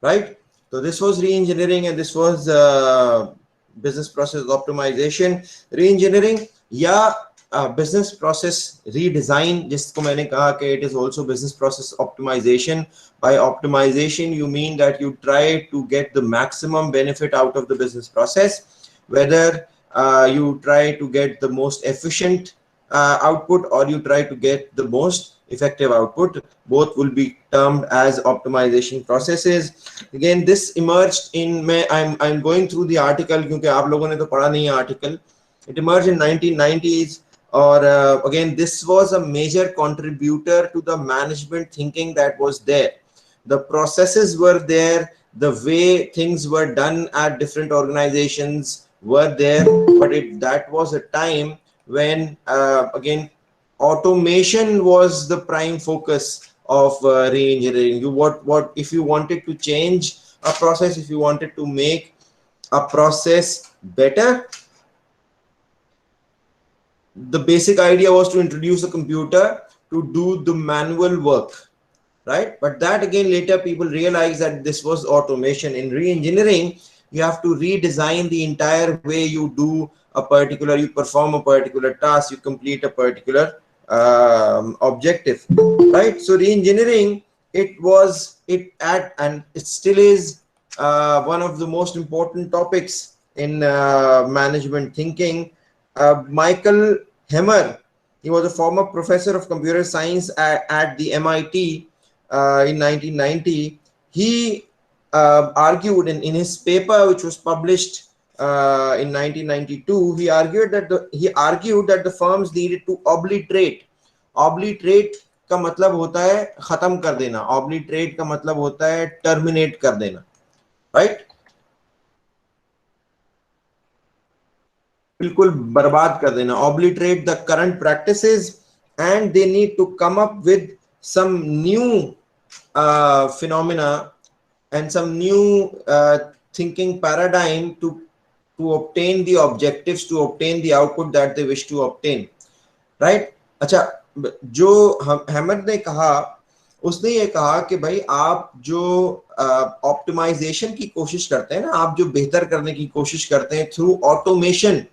right? So this was re-engineering and this was business process optimization. Re-engineering या business process redesign, जिसको मैंने कहा कि it is also business process optimization. By optimization you mean that you try to get the maximum benefit out of the business process, whether you try to get the most efficient output or you try to get the most effective output. Both will be termed as optimization processes. Again, this emerged in I'm going through the article क्योंकि आप लोगों ने तो पढ़ा नहीं है article. It emerged in 1990s, or again this was a major contributor to the management thinking that was there. The processes were there, the way things were done at different organizations were there, but that was a time when again automation was the prime focus of re-engineering. What if you wanted to change a process, if you wanted to make a process better, the basic idea was to introduce a computer to do the manual work, right? But that again later people realized that this was automation. In re-engineering you have to redesign the entire way you do a particular, you perform a particular task, you complete a particular objective, right? So re-engineering, it still is one of the most important topics in management thinking. Michael Hemmer, he was a former professor of computer science at the MIT in 1990. He argued in his paper, which was published in 1992, he argued that the firms needed to obliterate. Obliterate का मतलब होता है खत्म कर देना. Obliterate का मतलब होता है terminate कर देना, right? बिल्कुल बर्बाद कर देना. Obliterate the current practices, and they need to come up with some new phenomena and some new thinking paradigm to obtain the objectives, to obtain the output that they wish to obtain, right? अच्छा, जो hammer ने कहा, उसने ये कहा कि भाई आप जो ऑप्टिमाइजेशन की कोशिश करते हैं ना, आप जो बेहतर करने की कोशिश करते हैं थ्रू ऑटोमेशन,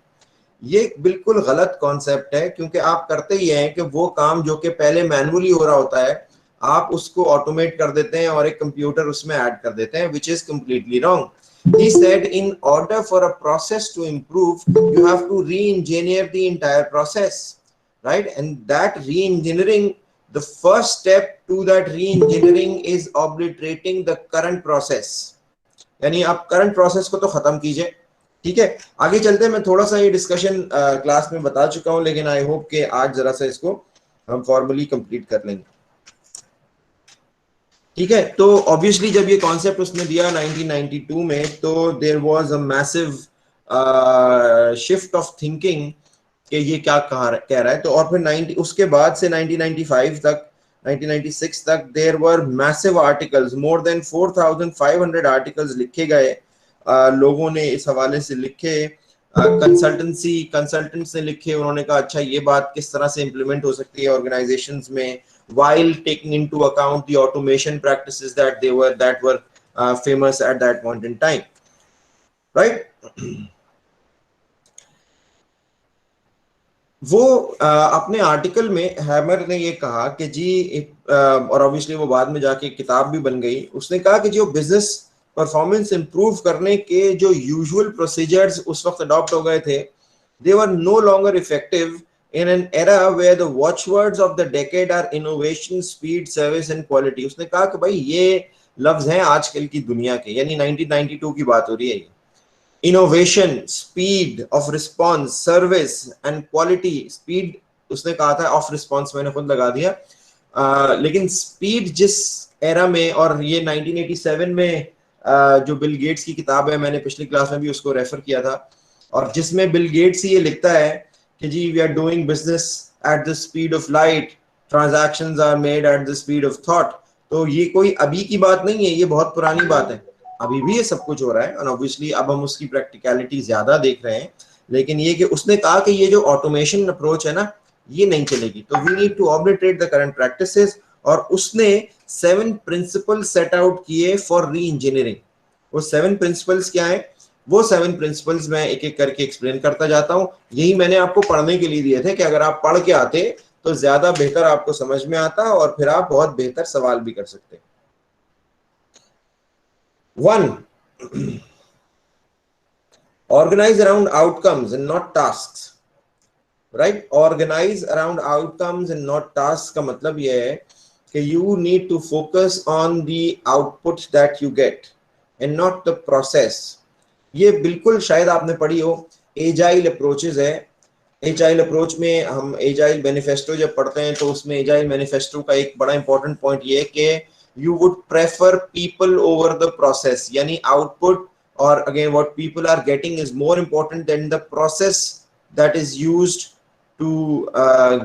ये बिल्कुल गलत कॉन्सेप्ट है, क्योंकि आप करते ही हैं कि वो काम जो कि पहले मैनुअली हो रहा होता है आप उसको ऑटोमेट कर देते हैं और एक कंप्यूटर उसमें ऐड कर देते हैं, which is completely wrong. He said in order for a process to improve, you have to re-engineer the entire process, right? And that re-engineering, the first step to that re-engineering is obliterating the current process. यानी आप current process को तो खत्म कीजिए, ठीक है? आगे चलते हैं. मैं थोड़ा सा ये डिस्कशन क्लास में बता चुका हूं, लेकिन आई होप कि आज जरा सा इसको हम फॉर्मली कंप्लीट कर लेंगे, ठीक है? तो ऑब्वियसली जब ये कॉन्सेप्ट उसने दिया 1992 में, तो there was a massive shift of thinking कि ये क्या कह रहा है. तो और फिर उसके बाद से 1995 तक, 1996 तक there were massive articles, more than 4500 articles लिखे गए. लोगों ने इस हवाले से लिखे, कंसल्टेंट्स ने लिखे. उन्होंने कहा अच्छा ये बात किस तरह से इम्प्लीमेंट हो सकती है ऑर्गेनाइजेशंस में, while taking into account the automation practices that were famous at that point in time, right? वो अपने आर्टिकल में हैमर ने ये कहा कि जी और ऑब्वियसली वो बाद में जाके किताब भी बन गई. उसने कहा कि जो बिजनेस परफॉर्मेंस इंप्रूव करने के जो यूजुअल प्रोसीजर्स उस वक्त अडॉप्ट हो गए थे, they were no longer effective in an era where the watchwords of the decade are innovation, speed, service and quality. उसने कहा कि भाई ये लफ्ज हैं आजकल की दुनिया के, यानी 1992 की बात हो रही है. Innovation, speed of response, service and quality. Speed उसने कहा था, ऑफ रिस्पॉन्स मैंने खुद लगा दिया. लेकिन स्पीड जिस एरा में, और ये 1987 में जो बिल गेट्स की किताब है, मैंने पिछली क्लास में भी उसको रेफर किया था, और जिसमें बिल गेट्स ये लिखता है कि जी we are doing business at the speed of light, transactions are made at the speed of thought. तो ये कोई अभी की बात नहीं है, ये बहुत पुरानी बात है. अभी भी ये सब कुछ हो रहा है, और ऑब्वियसली अब हम उसकी प्रैक्टिकलिटी ज्यादा देख रहे हैं. लेकिन ये कि उसने कहा कि ये जो ऑटोमेशन अप्रोच है ना, ये नहीं चलेगी. तो we need to obliterate the current practices. और उसने 7 प्रिंसिपल सेट आउट किए फॉर री इंजीनियरिंग। वो 7 प्रिंसिपल्स क्या है? वो 7 प्रिंसिपल्स मैं एक एक करके एक्सप्लेन करता जाता हूं। यही मैंने आपको पढ़ने के लिए दिए थे कि अगर आप पढ़ के आते तो ज्यादा बेहतर आपको समझ में आता और फिर आप बहुत बेहतर सवाल भी कर सकते। 1, organize around outcomes and not tasks, right? Organize around outcomes and not tasks का मतलब ये है कि you need to focus on the output that you get and not the process. ये बिल्कुल शायद आपने पढ़ी हो, एजाइल अप्रोचेस है। एजाइल अप्रोच में हम एजाइल मैनिफेस्टो जब पढ़ते हैं तो उसमें एजाइल मैनिफेस्टो का एक बड़ा इंपॉर्टेंट पॉइंट ये है कि you would prefer people over the process, यानी आउटपुट और again what people are getting is more important than the process that is used to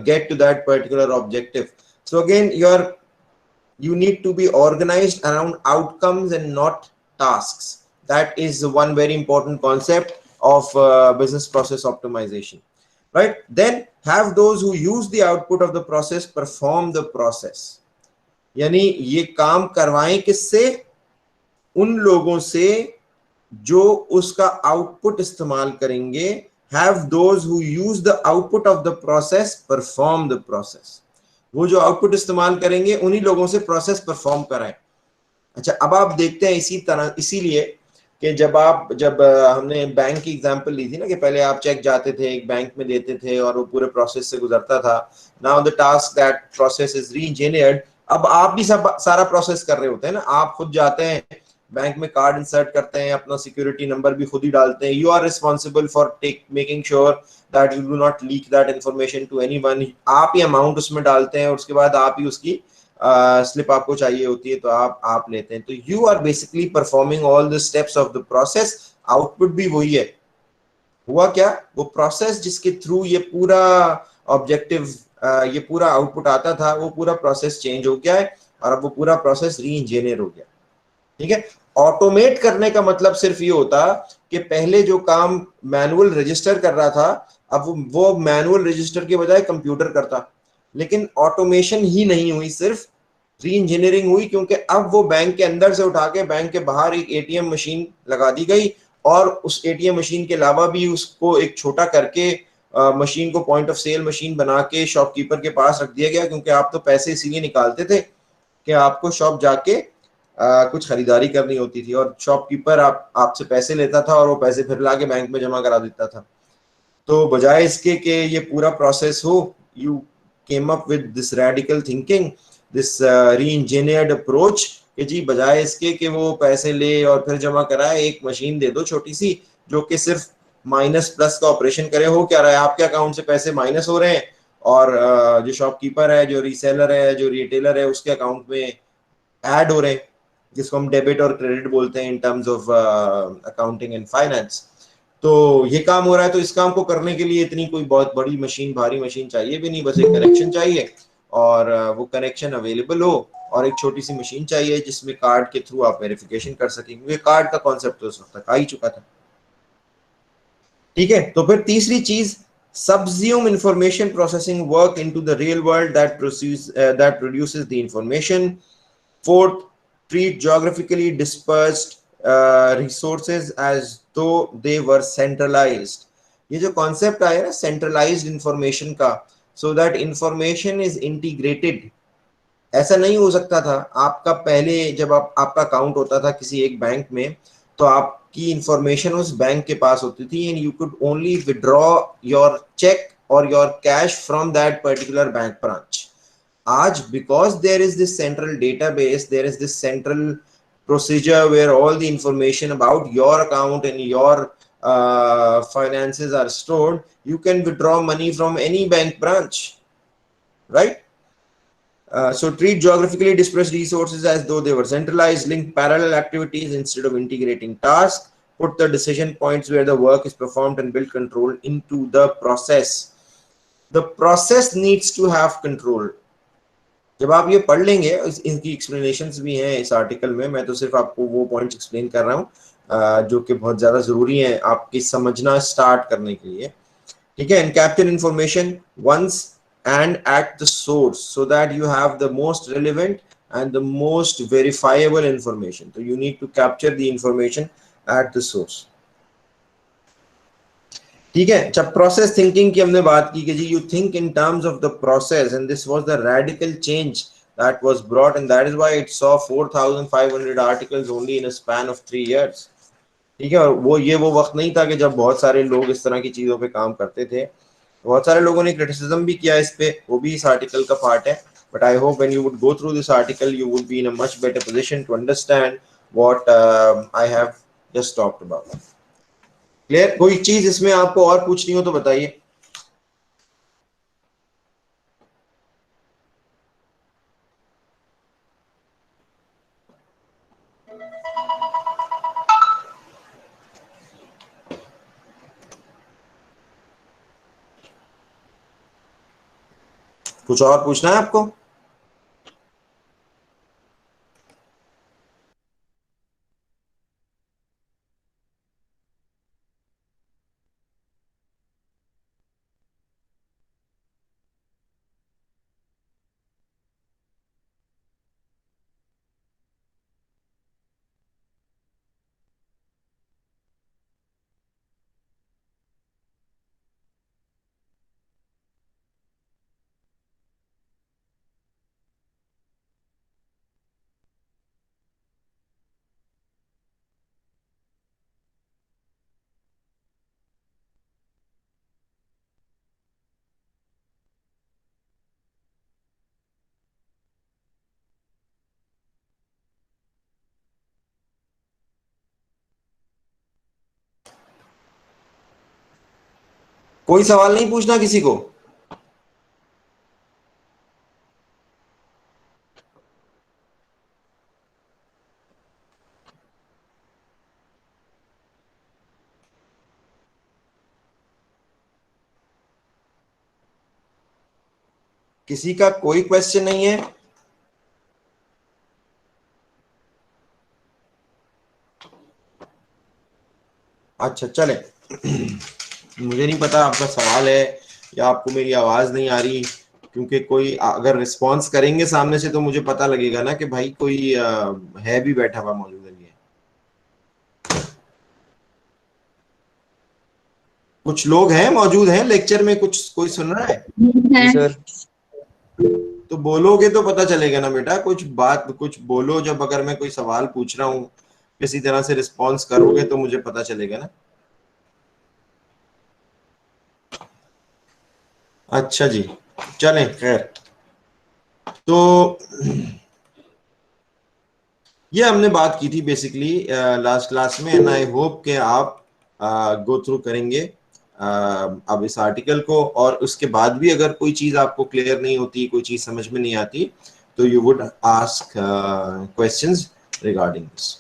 get to that particular objective. So again, you need to be organized around outcomes and not tasks. That is one very important concept of business process optimization, right? Then have those who use the output of the process perform the process. यानी ये काम करवाएं किससे? उन लोगों से जो उसका आउटपुट इस्तेमाल करेंगे। Have those who use the output of the process perform the process. वो जो आउटपुट इस्तेमाल करेंगे उन्हीं लोगों से प्रोसेस परफॉर्म कराएं। अच्छा, अब आप देखते हैं इसी तरह, इसीलिए कि जब हमने बैंक की एग्जांपल ली थी ना कि पहले आप चेक जाते थे, एक बैंक में देते थे और वो पूरे प्रोसेस से गुजरता था। Now the task that process is री इंजीनियर्ड। अब आप भी सब सारा प्रोसेस कर रहे होते हैं ना, आप खुद जाते हैं बैंक में, कार्ड इंसर्ट करते हैं, अपना सिक्योरिटी नंबर भी खुद ही डालते हैं। You are responsible for making sure that you do not leak that information to anyone. आप ही अमाउंट उसमें डालते हैं और उसके बाद आप ही उसकी स्लिप आपको चाहिए होती है तो आप लेते हैं। तो you are basically performing all the steps of the process. Output भी वही है। हुआ क्या? वो प्रोसेस जिसके थ्रू ये पूरा ऑब्जेक्टिव, ये पूरा आउटपुट आता था, वो पूरा प्रोसेस चेंज हो गया है और अब वो पूरा प्रोसेस री इंजीनियर हो गया। ठीक है। ऑटोमेट करने का मतलब सिर्फ ये होता कि पहले जो काम मैनुअल रजिस्टर कर रहा था, अब वो मैनुअल रजिस्टर के बजाय कंप्यूटर करता। लेकिन ऑटोमेशन ही नहीं हुई, सिर्फ री इंजीनियरिंग हुई, क्योंकि अब वो बैंक के अंदर से उठा के बैंक के बाहर एक एटीएम मशीन लगा दी गई और उस एटीएम मशीन के अलावा भी उसको एक छोटा करके मशीन को पॉइंट ऑफ सेल मशीन बना के शॉपकीपर के पास रख दिया गया। क्योंकि आप तो पैसे इसीलिए निकालते थे कि आपको शॉप जाके कुछ खरीदारी करनी होती थी और शॉपकीपर आपसे पैसे लेता था और वो पैसे फिर लाके बैंक में जमा करा देता था। तो बजाय इसके कि ये पूरा प्रोसेस हो, you came up with this radical thinking, this री इंजीनियर्ड अप्रोच कि जी बजाय इसके कि वो पैसे ले और फिर जमा कराए, एक मशीन दे दो छोटी सी जो कि सिर्फ माइनस प्लस का ऑपरेशन करे। हो क्या रहा है? आपके अकाउंट से पैसे माइनस हो रहे हैं और जो शॉपकीपर है, जो रीसेलर है, जो रिटेलर है, उसके अकाउंट में ऐड हो रहे हैं, जिसको हम डेबिट और क्रेडिट बोलते हैं इन terms of accounting and finance. तो ये काम हो रहा है। तो इस काम को करने के लिए इतनी कोई बहुत बड़ी मशीन, भारी मशीन चाहिए भी नहीं, बस एक कनेक्शन चाहिए और वो कनेक्शन अवेलेबल हो और एक छोटी सी मशीन चाहिए जिसमें कार्ड के थ्रू आप वेरिफिकेशन कर सकेंगे। ये कार्ड का कॉन्सेप्ट तो उस वक्त तक आ ही चुका था। ठीक है। तो फिर तीसरी चीज, subsume information processing work into the real world that produces the information. Fourth, treat geographically dispersed resources as though they were centralized. ये जो कॉन्सेप्ट आया ना सेंट्रलाइज्ड इंफॉर्मेशन का, so that information is integrated। ऐसा नहीं हो सकता था। आपका पहले जब आपका अकाउंट होता था किसी एक बैंक में, तो आपकी इंफॉर्मेशन उस बैंक के पास होती थी and you could only withdraw your cheque और your cash from that particular bank branch. आज because there is this central database, there is this central procedure where all the information about your account and your finances are stored, you can withdraw money from any bank branch, right? So treat geographically dispersed resources as though they were centralized, link parallel activities instead of integrating tasks, put the decision points where the work is performed and build control into the process. The process needs to have control. जब आप ये पढ़ लेंगे, इनकी explanations भी हैं इस article में, मैं तो सिर्फ आपको वो पॉइंट्स एक्सप्लेन कर रहा हूँ जो कि बहुत ज़्यादा ज़रूरी है आपकी समझना स्टार्ट करने के लिए। ठीक है। And capture information once and at the source, so that you have the most relevant and the most verifiable information. So you need to capture the information at the source. ठीक है. जब process thinking की हमने बात की कि जी you think in terms of the process, and this was the radical change that was brought, and that is why it saw 4,500 articles only in a span of 3 years. ठीक है. और वो वक्त नहीं था कि जब बहुत सारे लोग इस तरह की चीजों पे काम करते थे. बहुत सारे लोगों ने क्रिटिसिज्म भी किया इस पे, वो भी इस आर्टिकल का पार्ट है. But I hope when you would go through this article you would be in a much better position to understand what I have just talked about. Clear? कोई चीज इसमें आपको और पूछनी हो तो बताइए. कुछ और पूछना है आपको? कोई सवाल नहीं पूछना किसी को? किसी का कोई क्वेश्चन नहीं है? अच्छा चले. मुझे नहीं पता आपका सवाल है या आपको मेरी आवाज नहीं आ रही, क्योंकि कोई अगर रिस्पॉन्स करेंगे सामने से तो मुझे पता लगेगा ना कि भाई कोई है भी बैठा हुआ मौजूद है. कुछ लोग हैं मौजूद हैं लेक्चर में, कुछ कोई सुन रहा है? जी सर. तो बोलोगे तो पता चलेगा ना बेटा. कुछ बोलो. जब अगर मैं कोई सवाल पूछ रहा हूँ किसी तरह से रिस्पॉन्स करोगे तो मुझे पता चलेगा ना. अच्छा जी चलें. खैर, तो ये हमने बात की थी बेसिकली लास्ट क्लास में, एंड आई होप कि आप गो थ्रू करेंगे अब इस आर्टिकल को, और उसके बाद भी अगर कोई चीज आपको क्लियर नहीं होती, कोई चीज समझ में नहीं आती, तो you would ask questions regarding this.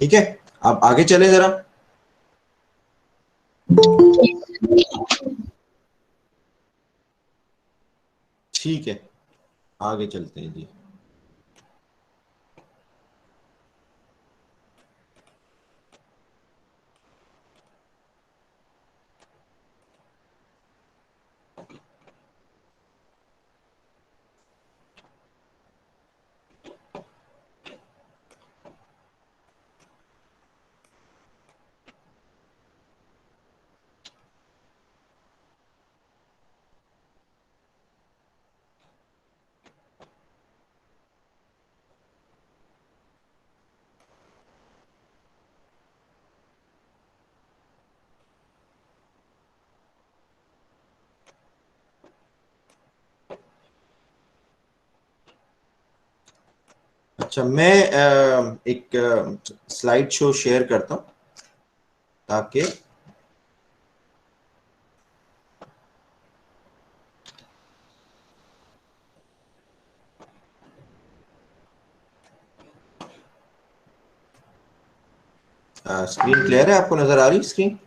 ठीक है. आप आगे चलें जरा. ठीक है, आगे चलते हैं जी. अच्छा, मैं एक स्लाइड शो शेयर करता हूं ताकि स्क्रीन क्लियर है? आपको नजर आ रही स्क्रीन?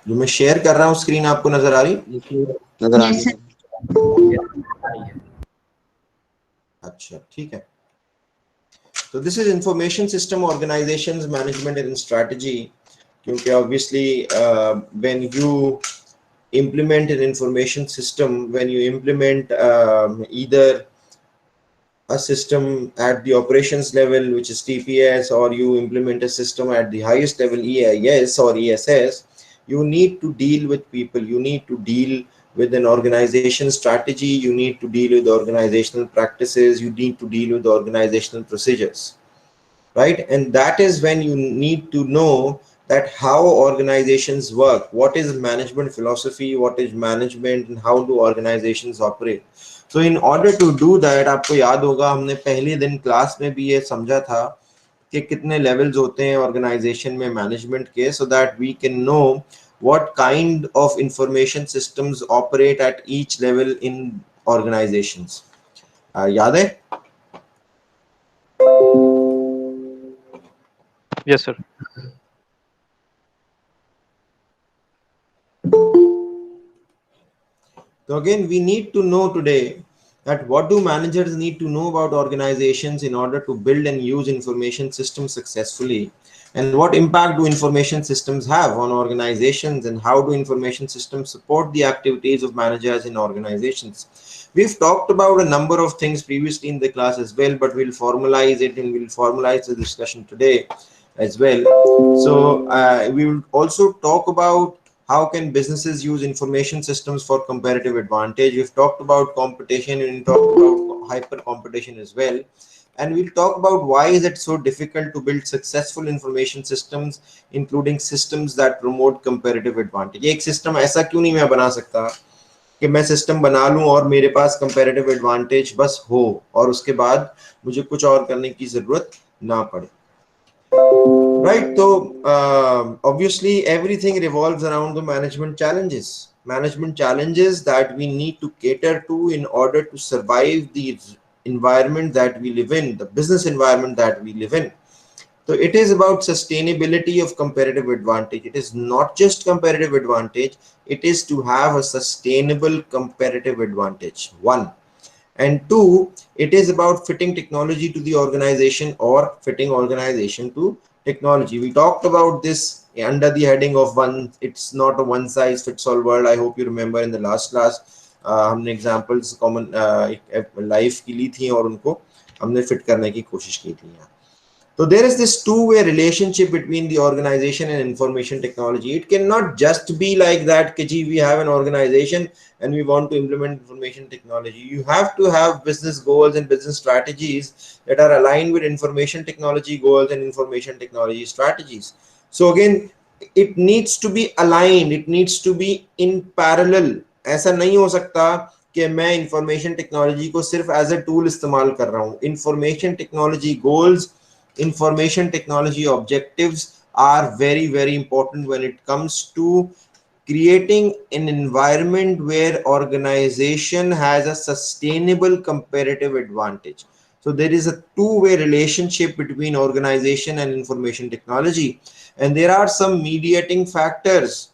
जो मैं शेयर कर रहा हूँ स्क्रीन आपको नजर आ रही? नजर आ रही है. अच्छा ठीक है. तो this is information system organisations management and strategy, क्योंकि obviously when you implement an information system, when you implement either a system at the operations level, which is TPS, or you implement a system at the highest level, EIS or ESS, you need to deal with people, you need to deal with an organization strategy, you need to deal with organizational practices, you need to deal with organizational procedures, right? And that is when you need to know that how organizations work, what is management philosophy, what is management, and how do organizations operate. So in order to do that, आपको याद होगा हमने पहले दिन class में भी ये समझा था कि कितने लेवल्स होते हैं ऑर्गेनाइजेशन में मैनेजमेंट के, so that we can know what kind of information systems operate at each level in organizations. याद है? Yes, sir. So again, we need to know today that what do managers need to know about organizations in order to build and use information systems successfully, and what impact do information systems have on organizations, and how do information systems support the activities of managers in organizations. We've talked about a number of things previously in the class as well, but we'll formalize it and we'll formalize the discussion today as well. So we will also talk about how can businesses use information systems for comparative advantage. We've talked about competition and talked about hyper competition as well. And we'll talk about why is it so difficult to build successful information systems, including systems that promote comparative advantage. एक system ऐसा क्यों नहीं मैं बना सकता कि मैं system बना लूं और मेरे पास कंपैरेटिव एडवांटेज बस हो और उसके बाद मुझे कुछ और करने की जरूरत ना पड़े. Right, so obviously everything revolves around the management challenges that we need to cater to in order to survive the environment that we live in, the business environment that we live in. So it is about sustainability of comparative advantage. It is not just comparative advantage, it is to have a sustainable comparative advantage, one. And two, it is about fitting technology to the organization or fitting organization to technology. We talked about this under the heading of one, it's not a one size fits all world. I hope you remember in the last class, हमने examples common life की ली थी और उनको हमने fit करने की कोशिश की थी. So there is this two-way relationship between the organization and information technology. It cannot just be like that, Kiji, we have an organization and we want to implement information technology. You have to have business goals and business strategies that are aligned with information technology goals and information technology strategies. So again, it needs to be aligned. It needs to be in parallel. ऐसा नहीं हो सकता कि मैं information technology को सिर्फ as a tool इस्तेमाल कर रहा हूँ. Information technology goals, information technology objectives are very, very important when it comes to creating an environment where organization has a sustainable comparative advantage. So there is a two-way relationship between organization and information technology, and there are some mediating factors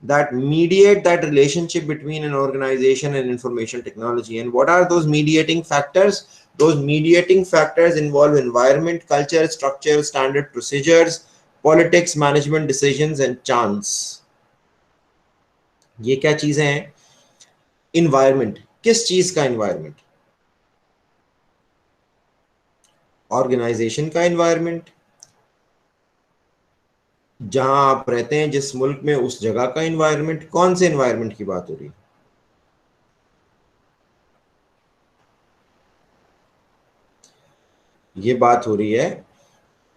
that mediate that relationship between an organization and information technology. And what are those mediating factors? Those mediating factors involve environment, culture, structure, standard procedures, politics, management decisions, and chance. ये क्या चीजें हैं? Environment. किस चीज का environment? Organization का environment. जहां आप रहते हैं, जिस मुल्क में, उस जगह का environment. कौन से environment की बात हो रही है? ये बात हो रही है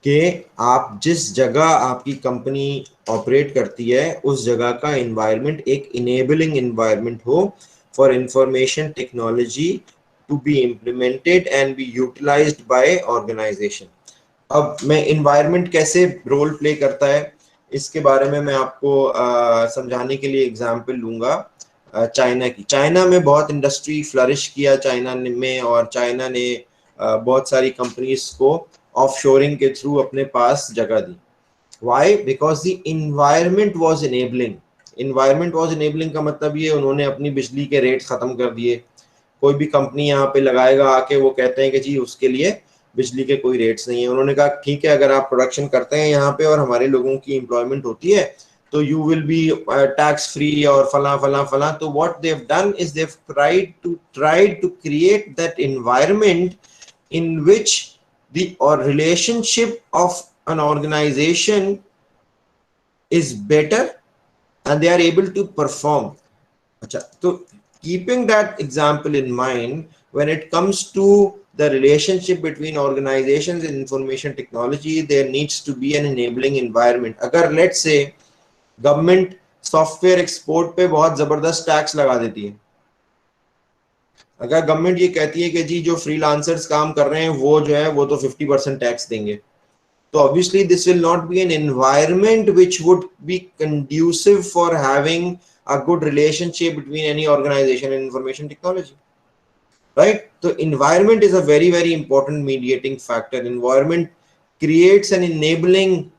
कि आप जिस जगह आपकी कंपनी ऑपरेट करती है उस जगह का एनवायरनमेंट एक इनेबलिंग एनवायरनमेंट हो for information technology to be implemented and be utilised by organisation. अब मैं एनवायरनमेंट कैसे रोल प्ले करता है इसके बारे में मैं आपको समझाने के लिए एग्जांपल लूंगा चाइना की. चाइना में बहुत इंडस्ट्री फ्लरिश किया चाइना में, और चाइना ने बहुत सारी कंपनीज को ऑफशोरिंग के थ्रू अपने पास जगह दी. Why? Because the environment was enabling. Environment was enabling का मतलब ये उन्होंने अपनी बिजली के रेट खत्म कर दिए. कोई भी कंपनी यहाँ पे लगाएगा आके, वो कहते हैं कि जी उसके लिए बिजली के कोई रेट्स नहीं है. उन्होंने कहा ठीक है, अगर आप प्रोडक्शन करते हैं यहाँ पे और हमारे लोगों की एम्प्लॉयमेंट होती है तो you will be tax free और फला फला फला. तो what they've done is they've tried to create that environment in which the or relationship of an organization is better and they are able to perform. Achha, so keeping that example in mind, when it comes to the relationship between organizations and information technology, there needs to be an enabling environment. अगर let's say government software export पे बहुत जबरदस्त tax लगा देती है, अगर government ये कहती है कि जी जो फ्रीलांसर्स काम कर रहे हैं वो जो है वो तो 50% टैक्स देंगे, तो obviously this will not be an environment which would be conducive for having a good relationship between any organisation and information technology, right? So environment is a very important mediating factor. Environment creates an enabling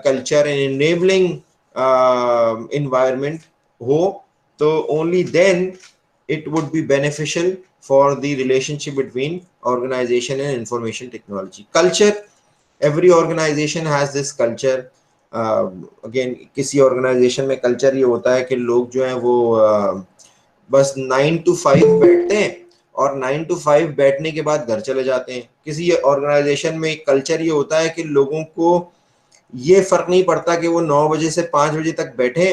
culture, an enabling environment ho, so only then it would be beneficial for the relationship between organization and information technology. Culture, every organization has this culture. Again किसी organization में culture ये होता है कि लोग जो हैं वो बस 9 to 5 बैठते हैं और 9 to 5 बैठने के बाद घर चले जाते हैं. किसी ऑर्गेनाइजेशन में एक कल्चर ये होता है कि लोगों को ये फर्क नहीं पड़ता कि वो 9 बजे से 5 बजे तक बैठे,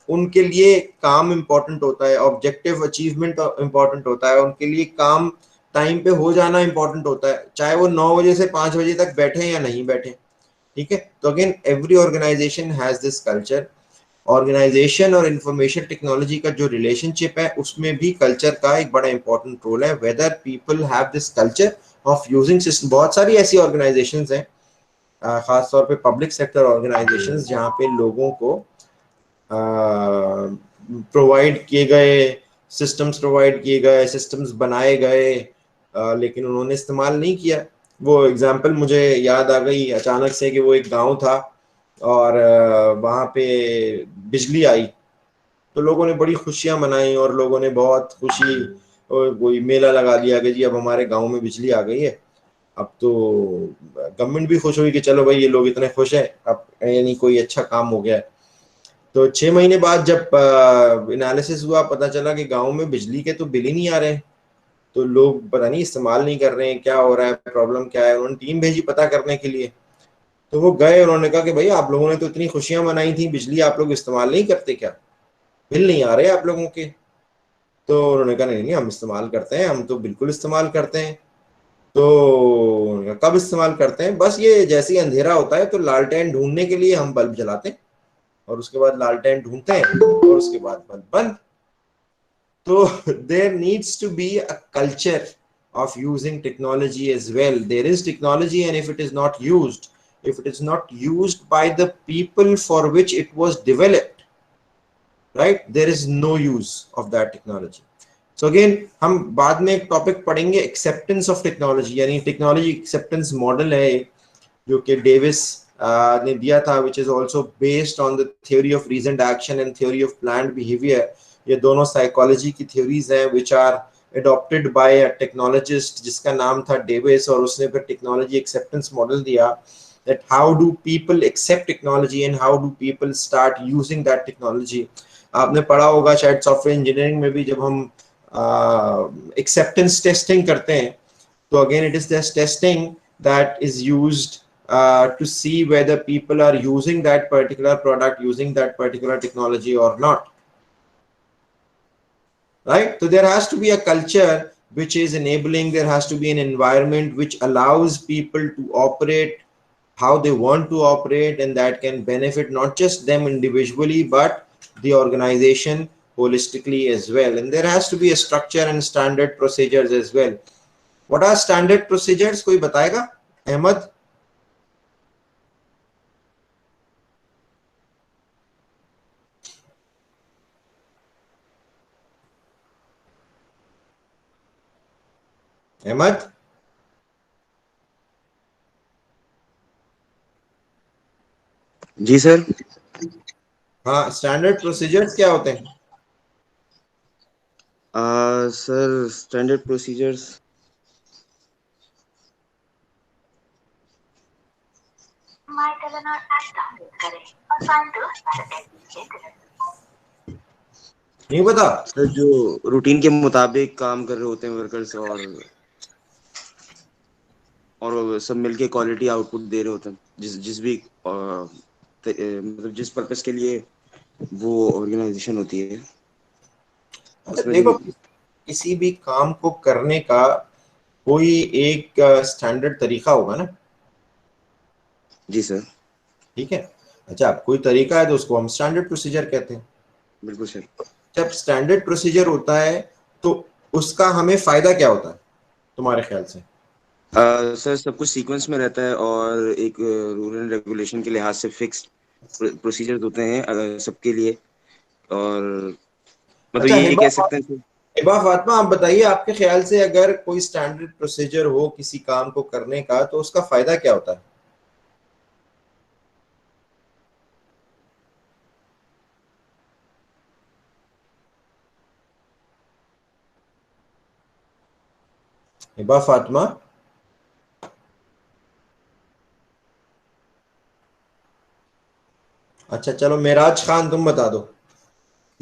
उनके लिए काम इंपॉर्टेंट होता है, ऑब्जेक्टिव अचीवमेंट इंपॉर्टेंट होता है, उनके लिए काम टाइम पे हो जाना इंपॉर्टेंट होता है, चाहे वो 9 बजे से 5 बजे तक बैठे या नहीं बैठे. ठीक है, तो again every organisation has this culture. Organisation और इंफॉर्मेशन टेक्नोलॉजी का जो रिलेशनशिप है उसमें भी कल्चर का एक बड़ा इंपॉर्टेंट रोल है. Whether people have this culture of using system. बहुत सारी ऐसी ऑर्गेनाइजेशंस हैं, खास तौर पे पब्लिक सेक्टर ऑर्गेनाइजेशंस, जहाँ पे लोगों को प्रोवाइड किए गए सिस्टम्स बनाए गए, लेकिन उन्होंने इस्तेमाल नहीं किया. वो एग्जाम्पल मुझे याद आ गई अचानक से कि वो एक गांव था और वहाँ पे बिजली आई, तो लोगों ने बड़ी खुशियां मनाई और लोगों ने बहुत खुशी और कोई मेला लगा दिया कि जी अब हमारे गांव में बिजली आ गई है. अब तो गवर्नमेंट भी खुश हुई कि चलो भाई ये लोग इतने खुश हैं, अब यानी कोई अच्छा काम हो गया है. तो 6 महीने बाद जब एनालिसिस हुआ, पता चला कि गांव में बिजली के तो बिल ही नहीं आ रहे, तो लोग पता नहीं इस्तेमाल नहीं कर रहे हैं, क्या हो रहा है, प्रॉब्लम क्या है. उन्होंने टीम भेजी पता करने के लिए, तो वो गए, उन्होंने कहा कि भाई आप लोगों ने तो इतनी खुशियां मनाई थी, बिजली आप लोग इस्तेमाल नहीं करते क्या, बिल नहीं आ रहे आप लोगों के. तो उन्होंने कहा नहीं नहीं हम इस्तेमाल करते हैं, हम तो बिल्कुल इस्तेमाल करते हैं. तो कब इस्तेमाल करते हैं, बस ये जैसे ही अंधेरा होता है तो लालटेन ढूंढने के लिए हम बल्ब जलाते हैं और उसके बाद लालटेन ढूंढते हैं और उसके बाद बल्ब बंद. तो there needs to be a culture of using technology as well. There is technology, and if it is not used, if it is not used by the people for which it was developed, right, there is no use of that technology. So again हम बाद में एक topic पढ़ेंगे acceptance of technology, यानी technology acceptance model है जो कि Davis ने दिया था, which is also based on the theory of reasoned action and theory of planned behavior. ये दोनों साइकोलॉजी की थ्योरीज हैं which are adopted by a technologist जिसका नाम था डेविस, और उसने फिर टेक्नोलॉजी एक्सेप्टेंस मॉडल दिया that how do people accept technology and how do people start using that technology. आपने पढ़ा होगा शायद सॉफ्टवेयर इंजीनियरिंग में भी, जब हम एक्सेप्टेंस टेस्टिंग करते हैं, तो again it is this testing that is used to see whether people are using that particular product, using that particular technology or not, right? So there has to be a culture which is enabling, there has to be an environment which allows people to operate how they want to operate, and that can benefit not just them individually but the organization holistically as well. And there has to be a structure and standard procedures as well. What are standard procedures, कोई बताएगा? अहमद? अहमद? जी sir. हाँ, standard procedures क्या होते हैं? Sir standard procedures नहीं पता? Sir जो routine के मुताबिक काम कर रहे होते हैं वर्कर्स, और सब मिलके क्वालिटी आउटपुट दे रहे होते हैं, जिस जिस भी मतलब जिस पर्पस के लिए वो ऑर्गेनाइजेशन होती है अच्छा उसमें देखो, से। किसी भी काम को करने का कोई एक स्टैंडर्ड तरीका होगा ना। जी सर। ठीक है। अच्छा, कोई तरीका है तो उसको हम स्टैंडर्ड प्रोसीजर कहते हैं। बिल्कुल सर। जब स्टैंडर्ड प्रोसीजर होता है तो उसका हमें फायदा क्या होता है तुम्हारे ख्याल से? सर सब कुछ सीक्वेंस में रहता है, और एक रूल एंड रेगुलेशन के लिहाज से फिक्स प्रोसीजर्स होते हैं सबके लिए। और मतलब अच्छा ये कह सकते हैं सर। हिबा फातिमा, आप बताइए, आपके ख्याल से अगर कोई स्टैंडर्ड प्रोसीजर हो किसी काम को करने का तो उसका फायदा क्या होता है? हिबा फातिमा। अच्छा चलो, मेराज खान तुम बता दो।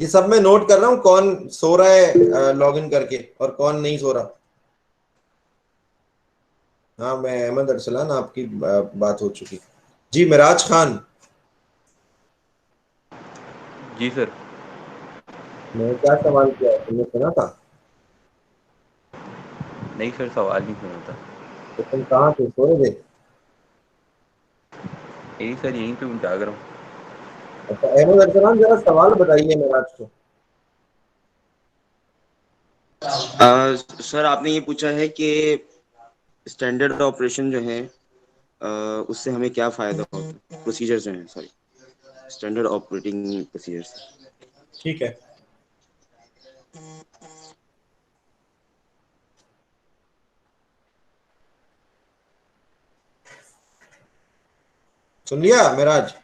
ये सब मैं नोट कर रहा हूँ, कौन सो रहा है लॉगिन करके और कौन नहीं सो रहा। हाँ, मैं अहमद अरसलान, आपकी बात हो चुकी। जी मिराज खान। जी सर। मैं क्या सवाल किया है, तुमने सुना था? नहीं सर, सवाल नहीं सुना था। तो तुम कहाँ थे, सो रहे थे? यही सर, यहीं पे जाग रहा हूँ। अच्छा अहमद अरसलान, जरा सवाल बताइए मिराज को। सर आपने ये पूछा है कि स्टैंडर्ड ऑपरेशन जो है उससे हमें क्या फायदा होता है, प्रोसीजर्स जो हैं, सॉरी, स्टैंडर्ड ऑपरेटिंग प्रोसीजर्स। ठीक है, सुन लिया मिराज?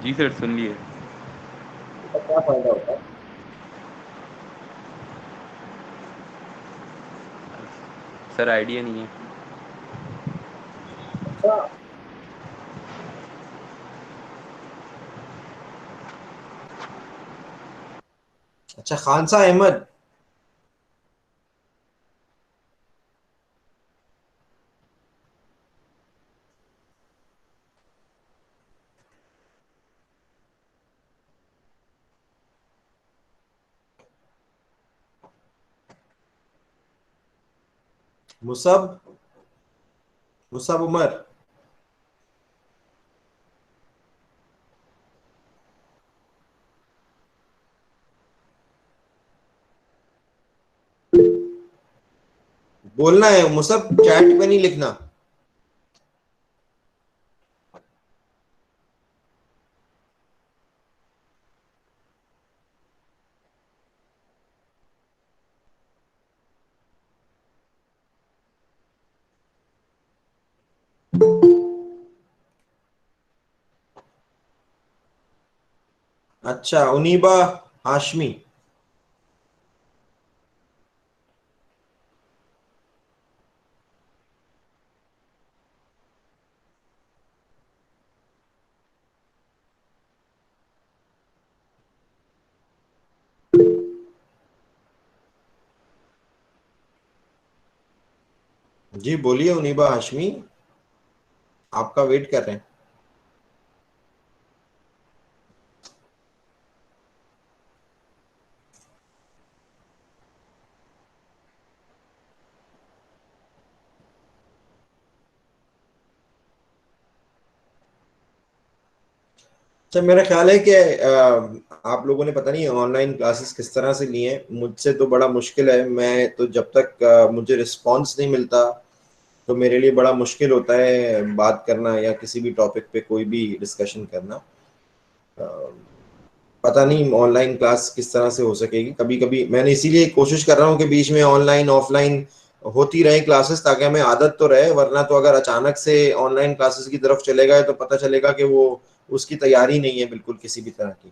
जी सर, सुन लिए। इसका क्या फायदा होता है? सर आइडिया नहीं है। अच्छा। अच्छा खानसा अहमद, मुसब, मुसब उमर। बोलना है मुसब, चैट पे नहीं लिखना। अच्छा उनीबा हाशमी। जी बोलिए उनीबा हाशमी, आपका वेट कर रहे हैं। अच्छा मेरा ख्याल है कि आप लोगों ने पता नहीं ऑनलाइन क्लासेस किस तरह से लिए हैं। मुझसे तो बड़ा मुश्किल है, मैं तो जब तक मुझे रिस्पांस नहीं मिलता तो मेरे लिए बड़ा मुश्किल होता है बात करना या किसी भी टॉपिक पे कोई भी डिस्कशन करना। अ, पता नहीं ऑनलाइन क्लास किस तरह से हो सकेगी। कभी कभी मैंने इसीलिए कोशिश कर रहा हूँ कि बीच में ऑनलाइन ऑफलाइन होती रहे क्लासेस, ताकि हमें आदत तो रहे। वरना तो अगर अचानक से ऑनलाइन क्लासेस की तरफ चले गए तो पता चलेगा कि वो उसकी तैयारी नहीं है बिल्कुल किसी भी तरह की।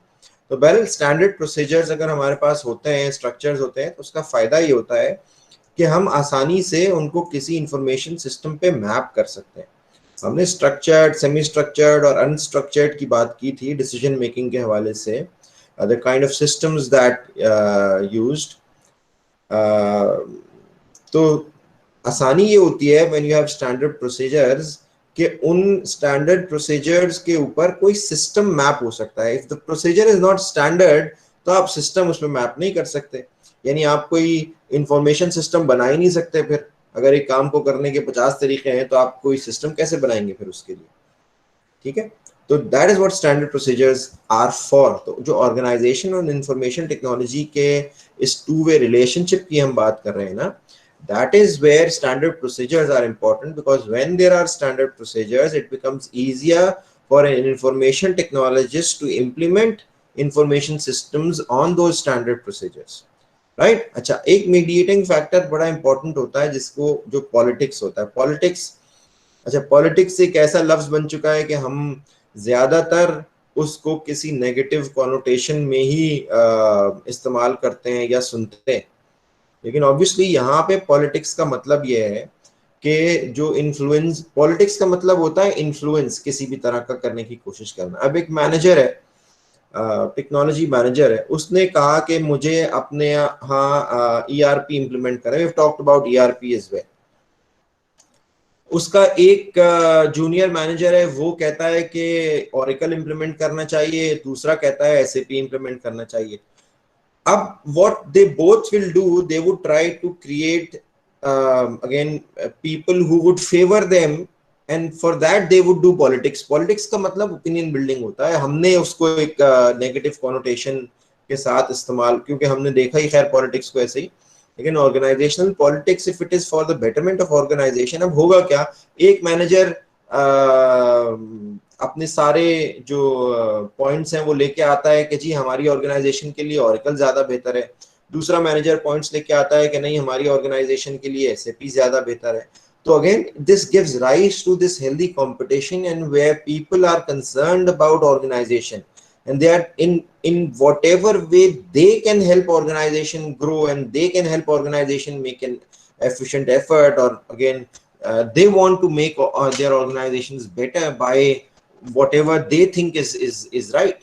तो बहरहाल स्टैंडर्ड प्रोसीजर्स अगर हमारे पास होते हैं, स्ट्रक्चर्स होते हैं, तो उसका फायदा ये होता है कि हम आसानी से उनको किसी इंफॉर्मेशन सिस्टम पे मैप कर सकते हैं। हमने स्ट्रक्चर्ड, सेमी स्ट्रक्चर्ड और अनस्ट्रक्चर्ड की बात की थी डिसीजन मेकिंग के हवाले से, the kind of systems that used. तो आसानी ये होती है when you have standard procedures कि उन स्टैंडर्ड प्रोसीजर्स के ऊपर कोई सिस्टम मैप हो सकता है। If the procedure is not standard तो आप सिस्टम उसमें मैप नहीं कर सकते, यानी आप कोई इंफॉर्मेशन सिस्टम बना ही नहीं सकते। फिर अगर एक काम को करने के 50 तरीके हैं तो आप कोई सिस्टम कैसे बनाएंगे फिर उसके लिए? ठीक है, तो that is what standard procedures are for. तो जो ऑर्गेनाइजेशन और इंफॉर्मेशन टेक्नोलॉजी के इस टू वे रिलेशनशिप की हम बात कर रहे हैं ना, that is where standard procedures are important, because when there are standard procedures it becomes easier for an information technologist to implement information systems on those standard procedures, right? अच्छा, एक mediating factor बड़ा important होता है जिसको जो politics होता है। Politics, अच्छा, पॉलिटिक्स एक ऐसा लफ्ज बन चुका है कि हम ज्यादातर उसको किसी नेगेटिव कॉनोटेशन में ही इस्तेमाल करते हैं या सुनते हैं, लेकिन ऑब्वियसली यहाँ पे पॉलिटिक्स का मतलब ये है कि जो इन्फ्लुएंस, पॉलिटिक्स का मतलब होता है इन्फ्लुएंस किसी भी तरह का करने की कोशिश करना। अब एक मैनेजर है, टेक्नोलॉजी मैनेजर है, उसने कहा कि मुझे अपने यहाँ ईआरपी इंप्लीमेंट करें। We have talked about ERP as well. उसका एक जूनियर मैनेजर है, वो कहता है कि ओरेकल इंप्लीमेंट करना चाहिए, दूसरा कहता है एसएपी इंप्लीमेंट करना चाहिए। Up, what they both will do, they would try to create again people who would favor them, and for that they would do politics. Politics का मतलब opinion building होता है। हमने उसको एक negative connotation के साथ इस्तेमाल, क्योंकि हमने देखा ही खैर politics को ऐसे ही, लेकिन organizational politics if it is for the betterment of organization, अब होगा क्या, एक मैनेजर अपने सारे जो पॉइंट्स हैं वो लेके आता है कि जी हमारी ऑर्गेनाइजेशन के लिए ओरेकल ज्यादा बेहतर है, दूसरा मैनेजर पॉइंट्स लेके आता है कि नहीं हमारी ऑर्गेनाइजेशन के लिए एसएपी ज्यादा बेहतर है। तो again this gives rise to this healthy competition and where people are concerned about organisation and they are in whatever way they can help organization grow and they can help organization make an efficient effort, or again they want to make their organizations better by whatever they think is right.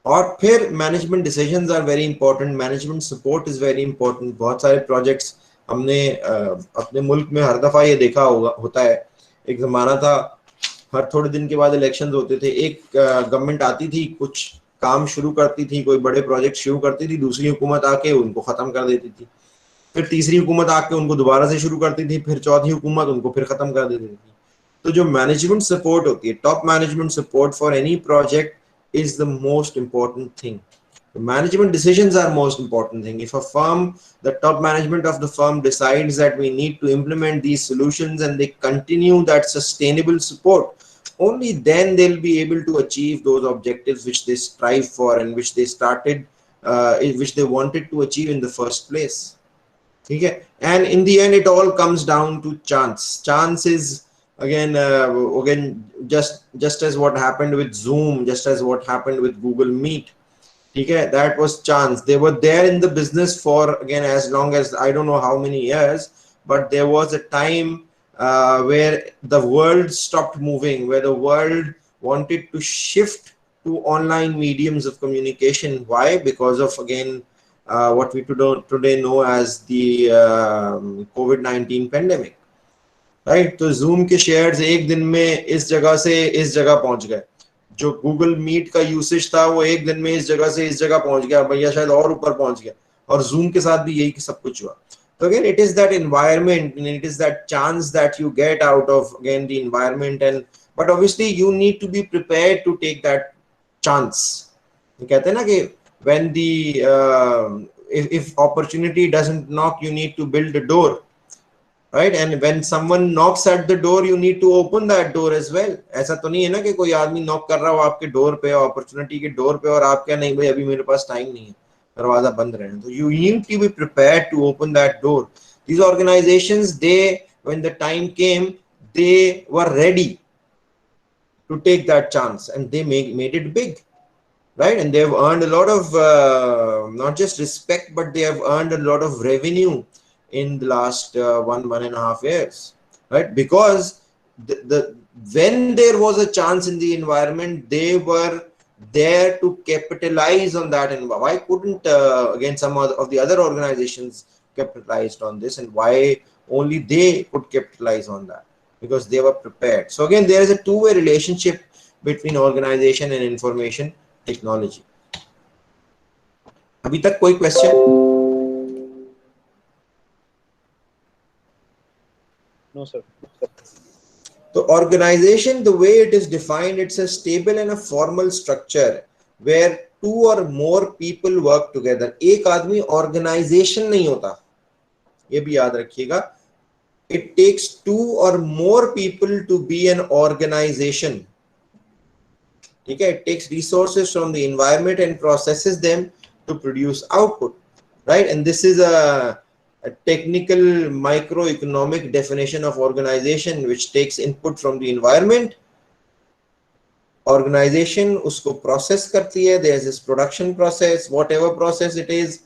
और फिर management decisions are very important, management support is very important. बहुत सारे projects हमने अपने मुल्क में हर दफा ये देखा होता है, एक जमाना था हर थोड़े दिन के बाद इलेक्शंस होते थे, एक गवर्नमेंट आती थी, कुछ काम शुरू करती थी, कोई बड़े प्रोजेक्ट शुरू करती थी, दूसरी हुकूमत आके उनको खत्म कर देती थी, फिर तीसरी हुकूमत आके उनको दोबारा से शुरू करती थी, फिर चौथी हुकूमत उनको फिर खत्म कर देती थी। तो जो मैनेजमेंट सपोर्ट होती है, top management support for any project is the most important thing. The management decisions are most important thing. If a firm, the top management of the firm decides that we need to implement these solutions and they continue that sustainable support, only then they'll be able to achieve those objectives which they strive for and which they started, which they wanted to achieve in the first place. Okay? And in the end, it all comes down to chance. Chance is again just as what happened with Zoom, just as what happened with Google Meet. Okay, that was chance. They were there in the business for again as long as I don't know how many years, but there was a time where the world stopped moving, where the world wanted to shift to online mediums of communication. Why? Because of again what we today know as the COVID-19 pandemic. Right, तो zoom के shares एक दिन में इस जगह से इस जगह पहुंच गए, जो गूगल मीट का यूसेज था वो एक दिन में इस जगह से इस जगह पहुंच गया, भैया शायद और ऊपर पहुंच गया, और जूम के साथ भी यही सब कुछ हुआ। तो again it is that environment and it is that chance that you get out of again the environment, and but obviously you need to be prepared to take that chance. कहते हैं ना कि when the if opportunity doesn't knock, you need to build a door, right? And when someone knocks at the door, you need to open that door as well. ऐसा तो नहीं है ना कि कोई आदमी नॉक कर रहा हो आपके डोर पे, अपॉर्चुनिटी के डोर पे, और आप क्या, नहीं भाई अभी मेरे पास टाइम नहीं है, दरवाजा बंद रहे। तो you need to be prepared to open that door. These organizations, they, when the time came, they were ready to take that chance and they made it big, right? And they have earned a lot of not just respect, but they have earned a lot of revenue in the last 1.5 years, right? Because when there was a chance in the environment, they were there to capitalize on that. And why couldn't again some of the other organizations capitalized on this, and why only they could capitalize on that? Because they were prepared. So again, there is a two-way relationship between organization and information technology. अभी तक कोई question? No, sir. The organization, the way it is defined, it's a stable and a formal structure where two or more people work together. एक आदमी organization नहीं होता, ये भी याद रखिएगा. It takes two or more people to be an organization. Okay, it takes resources from the environment and processes them to produce output, right? And this is a technical microeconomic definition of organization, which takes input from the environment. Organization उसको process करती है. There's this production process, whatever process it is,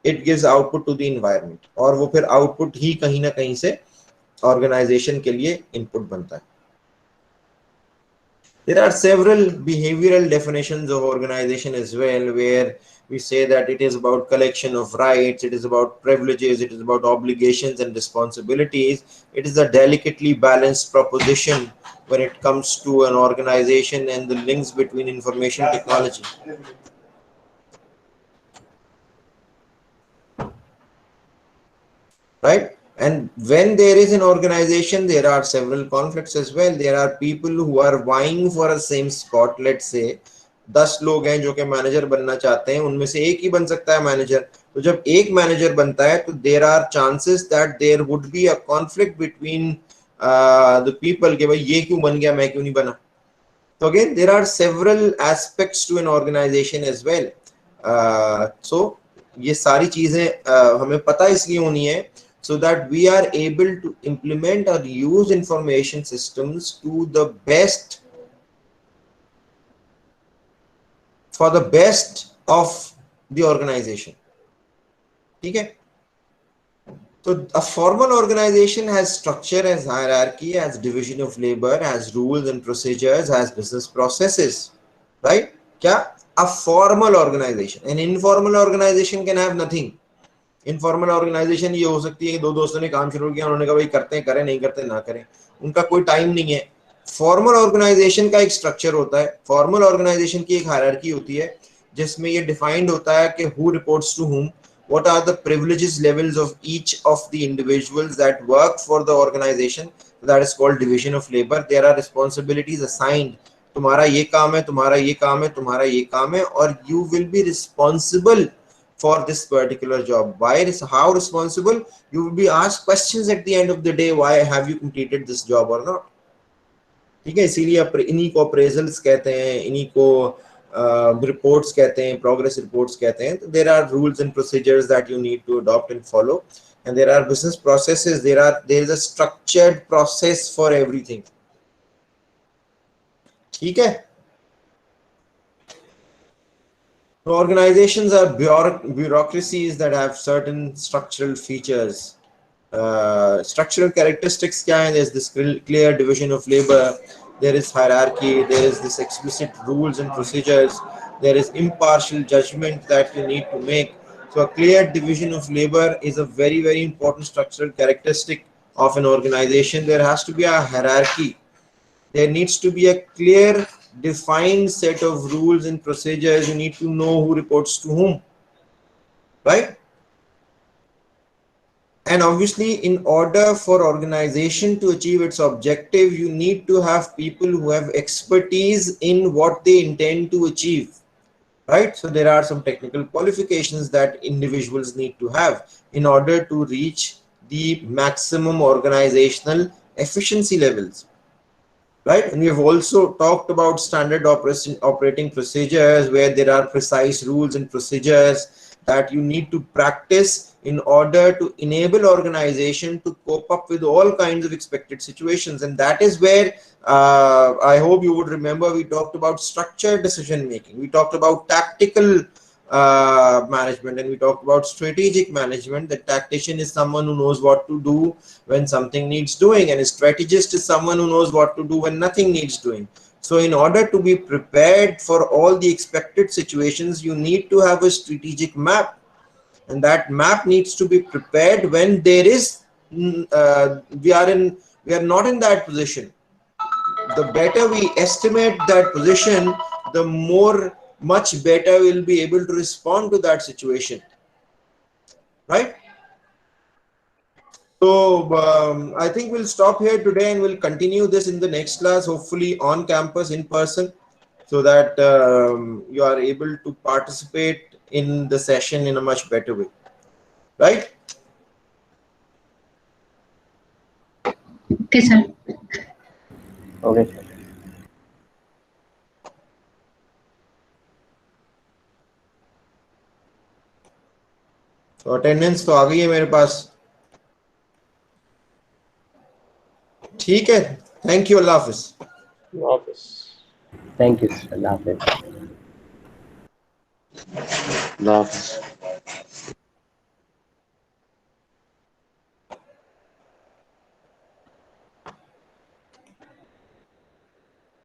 it gives output to the environment. और वो फिर output ही कहीं ना कहीं से organization के लिए input बनता है. There are several behavioral definitions of organization as well, where we say that it is about collection of rights, it is about privileges, it is about obligations and responsibilities. It is a delicately balanced proposition when it comes to an organization and the links between information technology. Right? And when there is an organization, there are several conflicts as well. There are people who are vying for a same spot. Let's say 10 लोग हैं जो कि manager बनना चाहते हैं, उनमें से एक ही बन सकता है मैनेजर. तो जब एक मैनेजर बनता है तो there are chances that there would be a conflict between the people कि भाई ये क्यों बन गया, मैं क्यों नहीं बना. So again, there are several aspects to an organization as well. So ये सारी चीजें हमें पता इसलिए होनी है so that we are able to implement or use information systems to the best, for the best of the organization. Okay? So a formal organization has structure, has hierarchy, has division of labor, has rules and procedures, has business processes, right? Kya? A formal organization. An informal organization can have nothing. Informal organisation ये हो सकती है कि दो दोस्तों ने काम शुरू किया, उन्होंने कहा भाई करते हैं करें, नहीं करते ना करें, उनका कोई टाइम नहीं है. फॉर्मल ऑर्गेनाइजेशन का एक स्ट्रक्चर होता है. फॉर्मल ऑर्गेनाइजेशन की एक हायरार्की होती है जिसमें ये डिफाइंड होता है कि who reports to whom, what are the privileges levels of each of the individuals that work for the organization. That is called division of labor. There are responsibilities assigned. तुम्हारा ये काम है, तुम्हारा ये काम है, तुम्हारा ये काम है, और you will be responsible for this particular job. Why is how responsible? You will be asked questions at the end of the day. Why have you completed this job or not? ठीक है, इसीलिए इन्हीं को appraisals कहते हैं, इन्हीं को reports कहते हैं, प्रोग्रेस रिपोर्ट्स कहते हैं. There are rules and procedures that you need to adopt and follow, and there are business processes. There is a structured process for everything. ठीक है. Organizations are bureaucracies that have certain structural features. Structural characteristics क्या है? There's this clear division of labor, there is hierarchy, there is this explicit rules and procedures, there is impartial judgment that you need to make. So a clear division of labor is a very, very important structural characteristic of an organization. There has to be a hierarchy. There needs to be a clear defined set of rules and procedures. You need to know who reports to whom, right? And obviously, in order for organization to achieve its objective, you need to have people who have expertise in what they intend to achieve, right? So there are some technical qualifications that individuals need to have in order to reach the maximum organizational efficiency levels. Right, and we have also talked about standard operating procedures, where there are precise rules and procedures that you need to practice in order to enable organization to cope up with all kinds of expected situations. And that is where I hope you would remember we talked about structured decision making. We talked about tactical management, and we talked about strategic management. The tactician is someone who knows what to do when something needs doing, and a strategist is someone who knows what to do when nothing needs doing. So in order to be prepared for all the expected situations, you need to have a strategic map, and that map needs to be prepared when there is we are not in that position. The better we estimate that position, the much better we'll be able to respond to that situation, right? So I think we'll stop here today, and we'll continue this in the next class, hopefully on campus in person, so that you are able to participate in the session in a much better way, right? Okay, sir. Okay, sir. तो attendance तो आ गई है मेरे पास, ठीक है, thank you, Allah Hafiz. Office. Thank you, sir. Allah Hafiz. अल्लाह हाफिज़।